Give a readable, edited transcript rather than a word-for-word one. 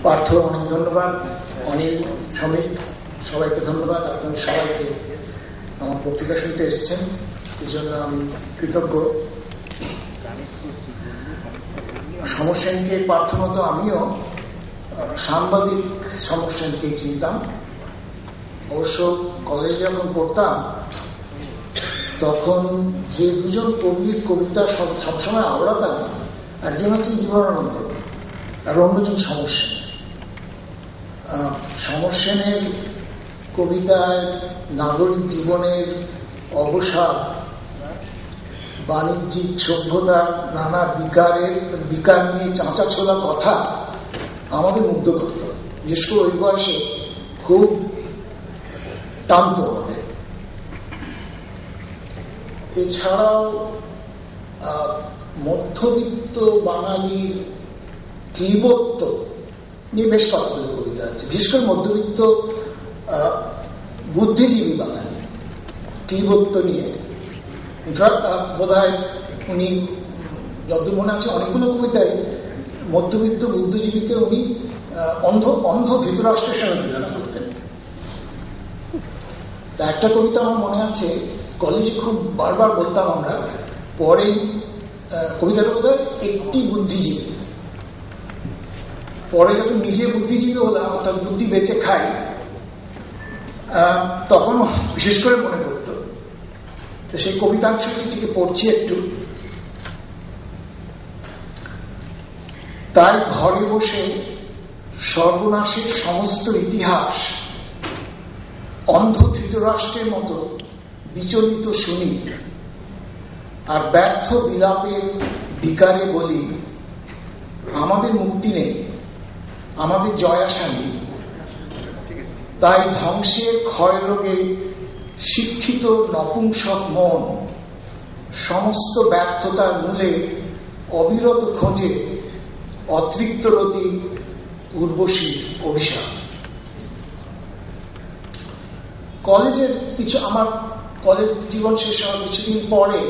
পার্থ অনেক ধন্যবাদ, অনিল, শ্রমিক, সবাইকে ধন্যবাদ। আপনারা সবাইকে আমার বক্তৃতা শুনতে এসেছেন, এই জন্য আমি কৃতজ্ঞ। সমর সেনকে পার্থ মতো আমিও সাংবাদিক সমর সেনকে চিনতাম। অবশ্য কলেজে যখন পড়তাম তখন যে দুজন কবির কবিতা সবসময় আওড়াতাম, একজন হচ্ছেন জীবনানন্দ আর অন্যজন সমর সেন। সমর সেনের কবিতায় নাগরিক জীবনের অবসাদ, বাণিজ্যিক সভ্যতার নানা বিকার নিয়ে চাঁচা ছোলা কথা আমাদের মুগ্ধ করত। বিশেষ করে ওই বয়সে খুব টানত আমাদের। এছাড়াও মধ্যবিত্ত বাঙালির ক্লীবত্ব নিয়ে বেশ কতগুলো কবিতা আছে। বিশেষ করে মধ্যবিত্ত বুদ্ধিজীবী বাঙালি ক্লীবত্ব নিয়ে বোধ হয় উনি, যতদূর মনে আছে, অনেকগুলো কবিতায় মধ্যবিত্ত বুদ্ধিজীবীকে উনি অন্ধ ধৃতরাষ্ট্রের সঙ্গে তুলনা করতেন। একটা কবিতা আমার মনে আছে, কলেজে খুব বারবার বলতাম আমরা, পরে কবিতাটা বোধ হয় একটি বুদ্ধিজীবী, পরে যখন নিজে বুদ্ধিজীবী হলাম, অর্থাৎ বুদ্ধি বেঁচে খাই, তখনও বিশেষ করে মনে করতো। তো সেই কবিতাংশটি থেকে পড়ছি একটু। তাই ঘরে বসে সর্বনাশের সমস্ত ইতিহাস অন্ধ ধৃতরাষ্ট্রের মতো বিচলিত শুনি, আর ব্যর্থ বিলাপের বিকারে বলি, আমাদের মুক্তি নেই, আমাদের জয় আশা নেই। তাই ধ্বংসের ক্ষয় রোগে শিক্ষিত নপুংসক মন সমস্ত ব্যর্থতার মূলে অবিরত খোঁজে অতৃপ্তরতি উর্বশী অভিশাপ। কলেজের আমার কলেজ জীবন শেষ হওয়ার কিছুদিন পরে